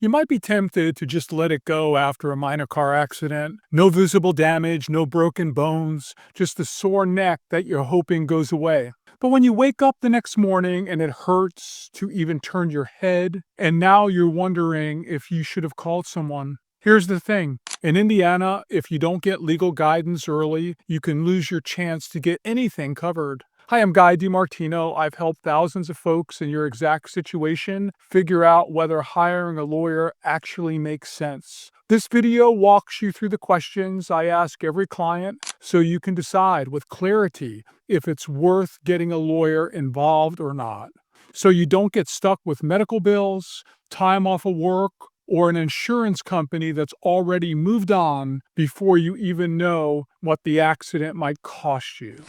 You might be tempted to just let it go after a minor car accident. No visible damage, no broken bones, just a sore neck that you're hoping goes away. But when you wake up the next morning and it hurts to even turn your head, and now you're wondering if you should have called someone. Here's the thing. In Indiana, if you don't get legal guidance early, you can lose your chance to get anything covered. Hi, I'm DiMartino. I've helped thousands of folks in your exact situation figure out whether hiring a lawyer actually makes sense. This video walks you through the questions I ask every client so you can decide with clarity if it's worth getting a lawyer involved or not. So you don't get stuck with medical bills, time off of work, or an insurance company that's already moved on before you even know what the accident might cost you.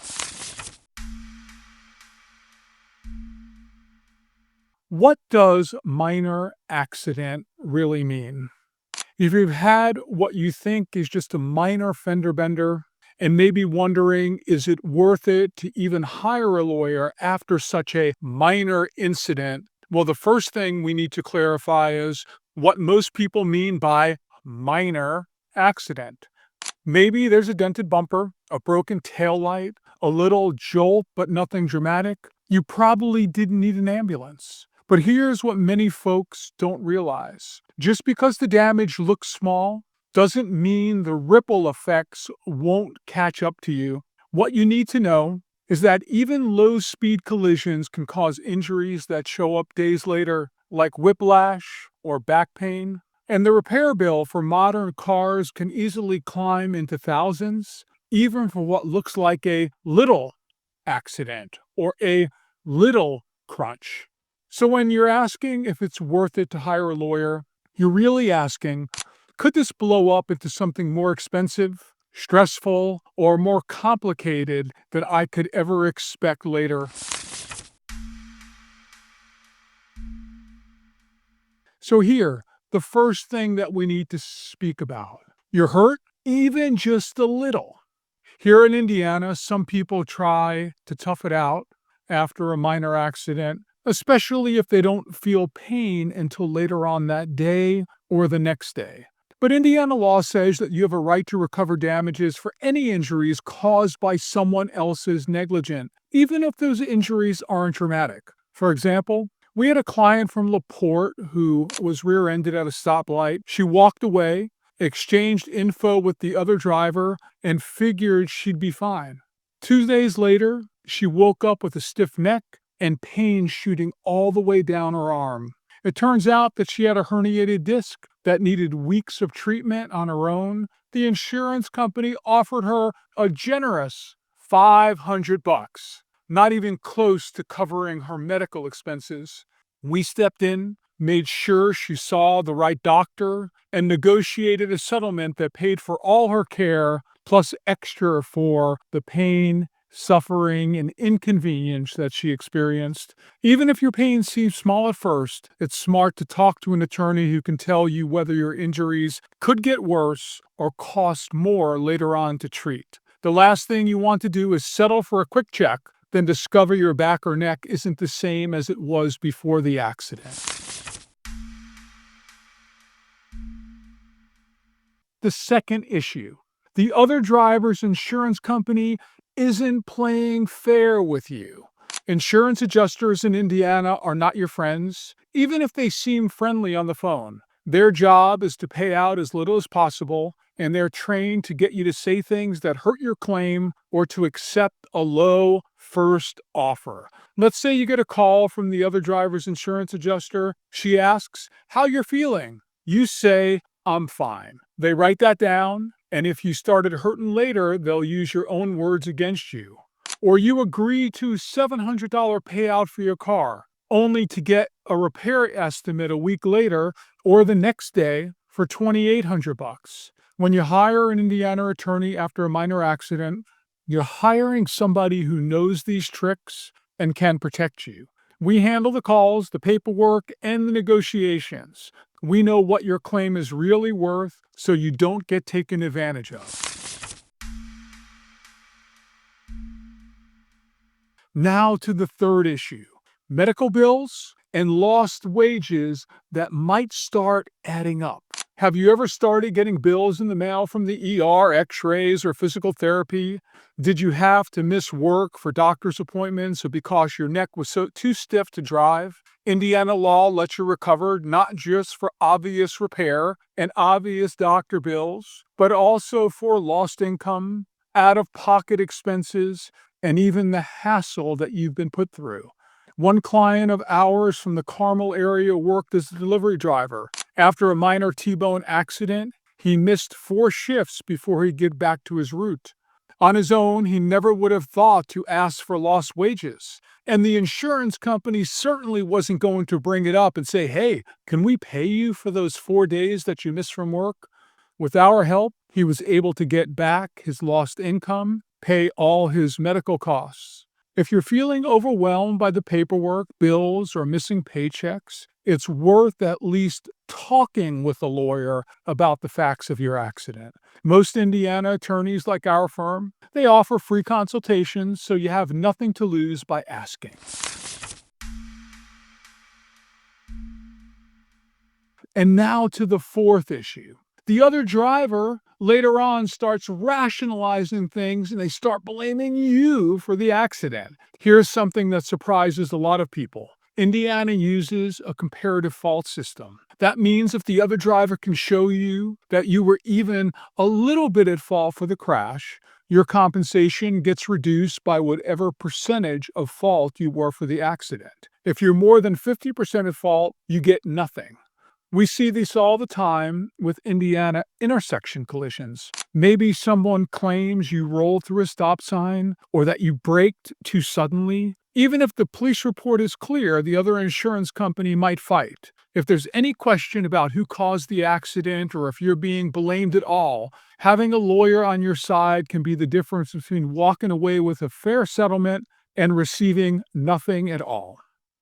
What does minor accident really mean? If you've had what you think is just a minor fender bender and maybe wondering, is it worth it to even hire a lawyer after such a minor incident? Well, the first thing we need to clarify is what most people mean by minor accident. Maybe there's a dented bumper, a broken taillight, a little jolt, but nothing dramatic. You probably didn't need an ambulance. But here's what many folks don't realize. Just because the damage looks small doesn't mean the ripple effects won't catch up to you. What you need to know is that even low-speed collisions can cause injuries that show up days later, like whiplash or back pain. And the repair bill for modern cars can easily climb into thousands, even for what looks like a little accident or a little crunch. So when you're asking if it's worth it to hire a lawyer, you're really asking, could this blow up into something more expensive, stressful, or more complicated than I could ever expect later? So here, the first thing that we need to speak about. You're hurt? Even just a little. Here in Indiana, some people try to tough it out after a minor accident, especially if they don't feel pain until later on that day or the next day. But Indiana law says that you have a right to recover damages for any injuries caused by someone else's negligence, even if those injuries aren't dramatic. For example, we had a client from LaPorte who was rear-ended at a stoplight. She walked away, exchanged info with the other driver, and figured she'd be fine. 2 days later, she woke up with a stiff neck and pain shooting all the way down her arm. It turns out that she had a herniated disc that needed weeks of treatment on her own. The insurance company offered her a generous $500, not even close to covering her medical expenses. We stepped in, made sure she saw the right doctor, and negotiated a settlement that paid for all her care plus extra for the pain, suffering, and inconvenience that she experienced. Even if your pain seems small at first, it's smart to talk to an attorney who can tell you whether your injuries could get worse or cost more later on to treat. The last thing you want to do is settle for a quick check, then discover your back or neck isn't the same as it was before the accident. The second issue. The other driver's insurance company isn't playing fair with you. Insurance adjusters in Indiana are not your friends, even if they seem friendly on the phone. Their job is to pay out as little as possible, and they're trained to get you to say things that hurt your claim or to accept a low first offer. Let's say you get a call from the other driver's insurance adjuster. She asks how you're feeling. You say, "I'm fine." They write that down, and if you started hurting later, they'll use your own words against you. Or you agree to $700 payout for your car, only to get a repair estimate a week later or the next day for $2,800. When you hire an Indiana attorney after a minor accident, you're hiring somebody who knows these tricks and can protect you. We handle the calls, the paperwork, and the negotiations. We know what your claim is really worth so you don't get taken advantage of. Now to the third issue. Medical bills? and lost wages that might start adding up. Have you ever started getting bills in the mail from the ER, x-rays, or physical therapy? Did you have to miss work for doctor's appointments or because your neck was too stiff to drive? Indiana law lets you recover not just for obvious repair and obvious doctor bills, but also for lost income, out-of-pocket expenses, and even the hassle that you've been put through. One client of ours from the Carmel area worked as a delivery driver. After a minor T-bone accident, he missed 4 shifts before he'd get back to his route. On his own, he never would have thought to ask for lost wages. And the insurance company certainly wasn't going to bring it up and say, hey, can we pay you for those 4 days that you missed from work? With our help, he was able to get back his lost income, pay all his medical costs. If you're feeling overwhelmed by the paperwork, bills, or missing paychecks, it's worth at least talking with a lawyer about the facts of your accident. Most Indiana attorneys like our firm, they offer free consultations, so you have nothing to lose by asking. And now to the fourth issue. The other driver later on starts rationalizing things and they start blaming you for the accident. Here's something that surprises a lot of people. Indiana uses a comparative fault system. That means if the other driver can show you that you were even a little bit at fault for the crash, your compensation gets reduced by whatever percentage of fault you were for the accident. If you're more than 50% at fault, you get nothing. We see this all the time with Indiana intersection collisions. Maybe someone claims you rolled through a stop sign or that you braked too suddenly. Even if the police report is clear, the other insurance company might fight. If there's any question about who caused the accident or if you're being blamed at all, having a lawyer on your side can be the difference between walking away with a fair settlement and receiving nothing at all.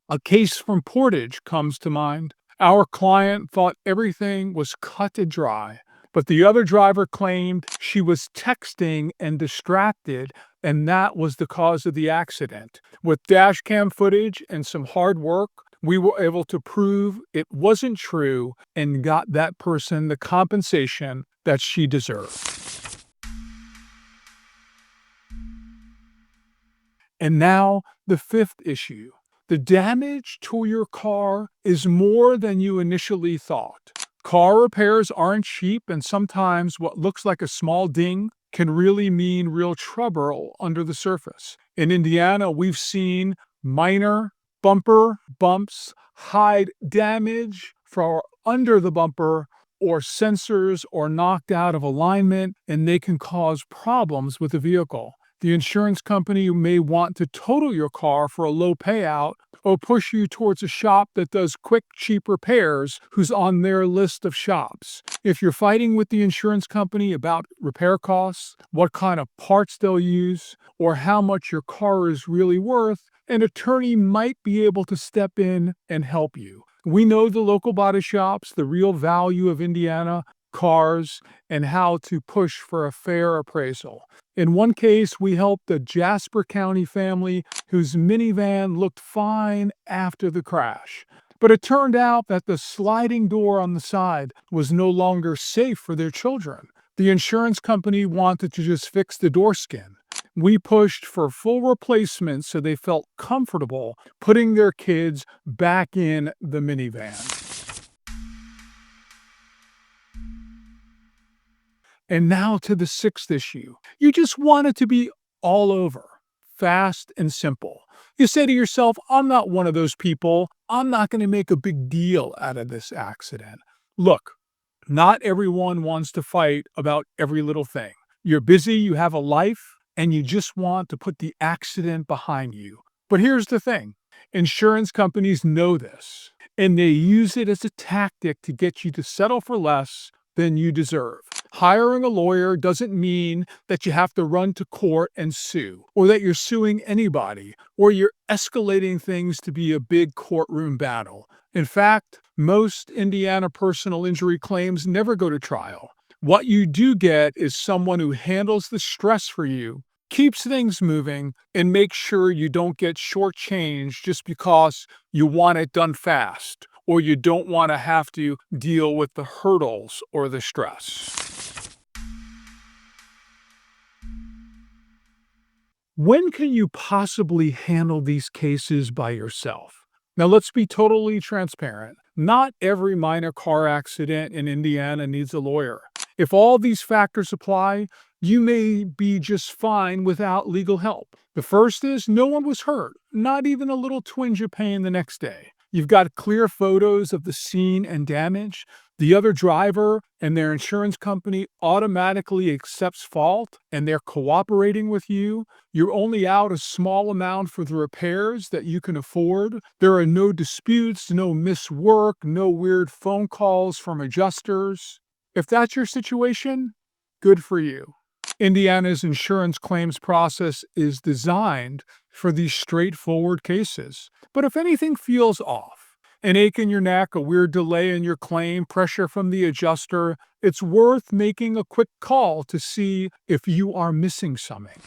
A case from Portage comes to mind. Our client thought everything was cut and dry, but the other driver claimed she was texting and distracted, and that was the cause of the accident. With dashcam footage and some hard work, we were able to prove it wasn't true and got that person the compensation that she deserved. And now, the fifth issue. The damage to your car is more than you initially thought. Car repairs aren't cheap, and sometimes what looks like a small ding can really mean real trouble under the surface. In Indiana, we've seen minor bumper bumps hide damage from under the bumper or sensors or knocked out of alignment, and they can cause problems with the vehicle. The insurance company may want to total your car for a low payout or push you towards a shop that does quick, cheap repairs who's on their list of shops. If you're fighting with the insurance company about repair costs, what kind of parts they'll use, or how much your car is really worth, an attorney might be able to step in and help you. We know the local body shops, the real value of Indiana cars, and how to push for a fair appraisal. In one case, we helped a Jasper County family whose minivan looked fine after the crash. But it turned out that the sliding door on the side was no longer safe for their children. The insurance company wanted to just fix the door skin. We pushed for full replacement so they felt comfortable putting their kids back in the minivan. And now to the sixth issue. You just want it to be all over, fast and simple. You say to yourself, I'm not one of those people. I'm not going to make a big deal out of this accident. Look, not everyone wants to fight about every little thing. You're busy, you have a life, and you just want to put the accident behind you. But here's the thing. Insurance companies know this, and they use it as a tactic to get you to settle for less than you deserve. Hiring a lawyer doesn't mean that you have to run to court and sue, or that you're suing anybody, or you're escalating things to be a big courtroom battle. In fact, most Indiana personal injury claims never go to trial. What you do get is someone who handles the stress for you keeps things moving and makes sure you don't get shortchanged just because you want it done fast or you don't want to have to deal with the hurdles or the stress. When can you possibly handle these cases by yourself? Now, let's be totally transparent. Not every minor car accident in Indiana needs a lawyer. If all these factors apply, you may be just fine without legal help. The first is no one was hurt, not even a little twinge of pain the next day. You've got clear photos of the scene and damage. The other driver and their insurance company automatically accepts fault and they're cooperating with you. You're only out a small amount for the repairs that you can afford. There are no disputes, no missed work, no weird phone calls from adjusters. If that's your situation, good for you. Indiana's insurance claims process is designed for these straightforward cases. But if anything feels off, an ache in your neck, a weird delay in your claim, pressure from the adjuster, it's worth making a quick call to see if you are missing something.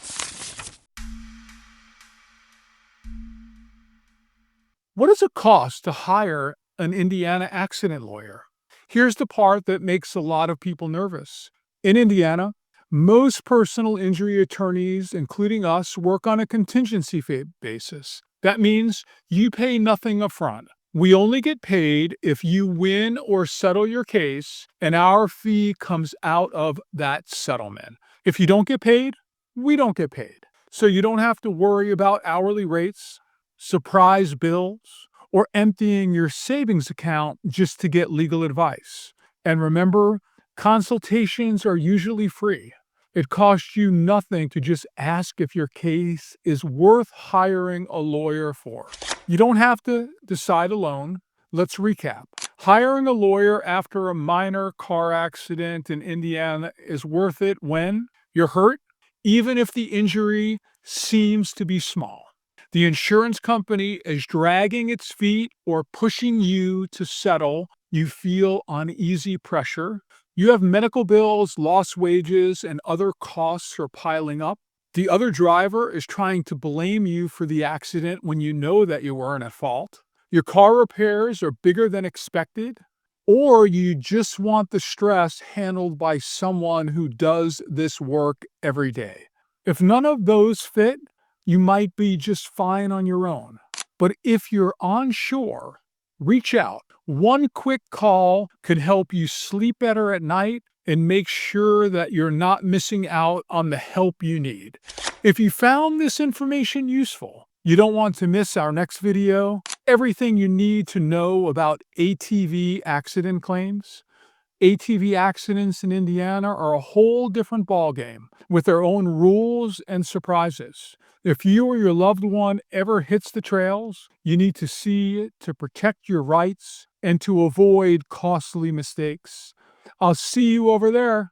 What does it cost to hire an Indiana accident lawyer? Here's the part that makes a lot of people nervous. In Indiana, most personal injury attorneys, including us, work on a contingency basis. That means you pay nothing upfront. We only get paid if you win or settle your case, and our fee comes out of that settlement. If you don't get paid, we don't get paid. So you don't have to worry about hourly rates, surprise bills, or emptying your savings account just to get legal advice. And remember, consultations are usually free. It costs you nothing to just ask if your case is worth hiring a lawyer for. You don't have to decide alone. Let's recap. Hiring a lawyer after a minor car accident in Indiana is worth it when you're hurt, even if the injury seems to be small. The insurance company is dragging its feet or pushing you to settle. You feel uneasy pressure. You have medical bills, lost wages, and other costs are piling up. The other driver is trying to blame you for the accident when you know that you weren't at fault. Your car repairs are bigger than expected, or you just want the stress handled by someone who does this work every day. If none of those fit, you might be just fine on your own. But if you're unsure, reach out. One quick call could help you sleep better at night and make sure that you're not missing out on the help you need. If you found this information useful, you don't want to miss our next video, everything you need to know about ATV accident claims. ATV accidents in Indiana are a whole different ballgame with their own rules and surprises. If you or your loved one ever hits the trails, you need to see it to protect your rights and to avoid costly mistakes. I'll see you over there.